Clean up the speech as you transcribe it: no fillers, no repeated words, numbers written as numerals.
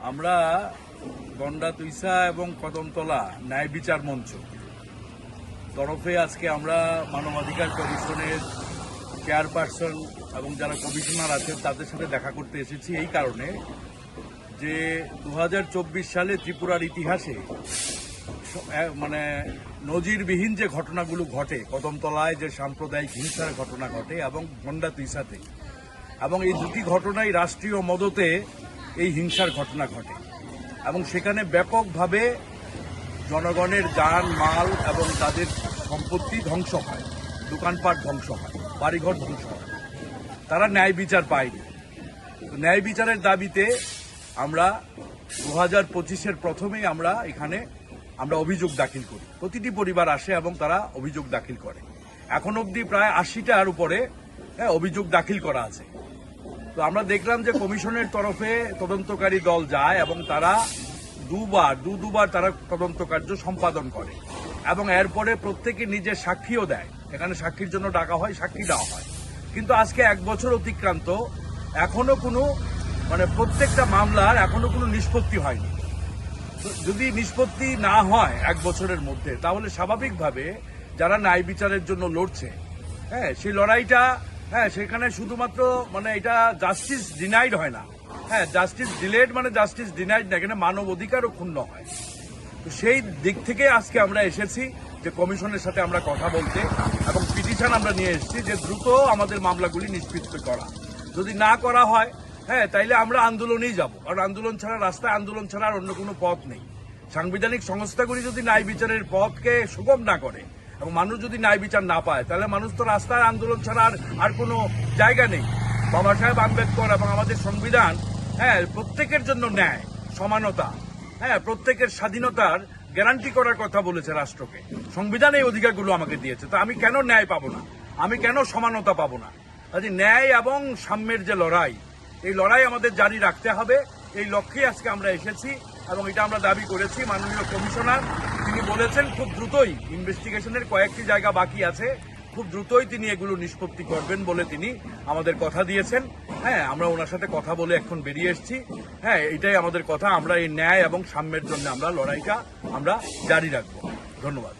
আমরা গন্ডা তুইসা এবং কদমতলা ন্যায় বিচার মঞ্চ তরফে আজকে আমরা মানবাধিকার কমিশনের চেয়ারপারসন এবং যারা কমিশনার আছেন তাদের সাথে দেখা করতে এসেছি এই কারণে যে 2024 সালে ত্রিপুরার ইতিহাসে মানে নজিরবিহীন যে ঘটনাগুলো ঘটে, কদমতলায় যে সাম্প্রদায়িক হিংসার ঘটনা ঘটে এবং গন্ডা তুইসাতে, এবং এই দুটি ঘটনাই রাষ্ট্রীয় মদতে এই হিংসার ঘটনা ঘটে এবং সেখানে ব্যাপকভাবে জনগণের যান মাল এবং তাদের সম্পত্তি ধ্বংস হয়, দোকানপাট ধ্বংস হয়, বাড়িঘর ধ্বংস হয়। তারা ন্যায় বিচার পায়নি। ন্যায় বিচারের দাবিতে আমরা 2025-এর প্রথমেই আমরা এখানে অভিযোগ দাখিল করি। প্রতিটি পরিবার আসে এবং তারা অভিযোগ দাখিল করে। এখন অবধি প্রায় 80টার উপরে অভিযোগ দাখিল করা আছে। তো আমরা দেখলাম যে কমিশনের তরফে তদন্তকারী দল যায় এবং তারা দুবার তারা তদন্ত কার্য সম্পাদন করে এবং এরপরে প্রত্যেকে নিজের সাক্ষীও দেয়। এখানে সাক্ষীর জন্য ডাকা হয়, সাক্ষী দেওয়া হয়। কিন্তু আজকে 1 বছর অতিক্রান্ত, এখনো কোনো প্রত্যেকটা মামলার এখনো কোনো নিষ্পত্তি হয়নি। যদি নিষ্পত্তি না হয় 1 বছরের মধ্যে, তাহলে স্বাভাবিকভাবে যারা ন্যায় বিচারের জন্য লড়ছে, সেই লড়াইটা সেখানে শুধুমাত্র এটা জাস্টিস ডিনাইড হয় না, জাস্টিস ডিলেড জাস্টিস ডিনাইড না, এখানে মানব অধিকারও ক্ষুণ্ণ হয়। তো সেই দিক থেকে আজকে আমরা এসেছি যে কমিশনের সাথে আমরা কথা বলতে, এবং পিটিশন আমরা নিয়ে এসেছি যে দ্রুত আমাদের মামলাগুলি নিষ্পত্তি করা। যদি না করা হয় তাইলে আমরা আন্দোলনেই যাব, কারণ আন্দোলন ছাড়া, রাস্তায় আন্দোলন ছাড়া আর অন্য কোনো পথ নেই। সাংবিধানিক সংস্থাগুলি যদি ন্যায় বিচারের পথকে সুগম না করে এবং মানুষ যদি ন্যায় বিচার না পায়, তাহলে মানুষ তো রাস্তায় আন্দোলন ছাড়া আর কোনো জায়গা নেই। বাবা সাহেব আম্বেদকর এবং আমাদের সংবিধান প্রত্যেকের জন্য ন্যায়, সমানতা, প্রত্যেকের স্বাধীনতার গ্যারান্টি করার কথা বলেছে রাষ্ট্রকে। সংবিধান এই অধিকারগুলো আমাকে দিয়েছে। তো আমি কেন ন্যায় পাবো না? আমি কেন সমানতা পাবো না? কাজে ন্যায় এবং সাম্যের যে লড়াই, এই লড়াই আমাদের জারি রাখতে হবে। এই লক্ষ্যে আজকে আমরা এসেছি এবং এটা আমরা দাবি করেছি। মাননীয় কমিশনার তিনি বলেছেন খুব দ্রুতই, ইনভেস্টিগেশনের কয়েকটি জায়গা বাকি আছে, খুব দ্রুতই তিনি এগুলো নিষ্পত্তি করবেন বলে তিনি আমাদের কথা দিয়েছেন। আমরা ওনার সাথে কথা বলে এখন বেরিয়ে এসেছি। এটাই আমাদের কথা। আমরা এই ন্যায় এবং সাম্যের জন্য আমরা লড়াইটা জারি রাখবো। ধন্যবাদ।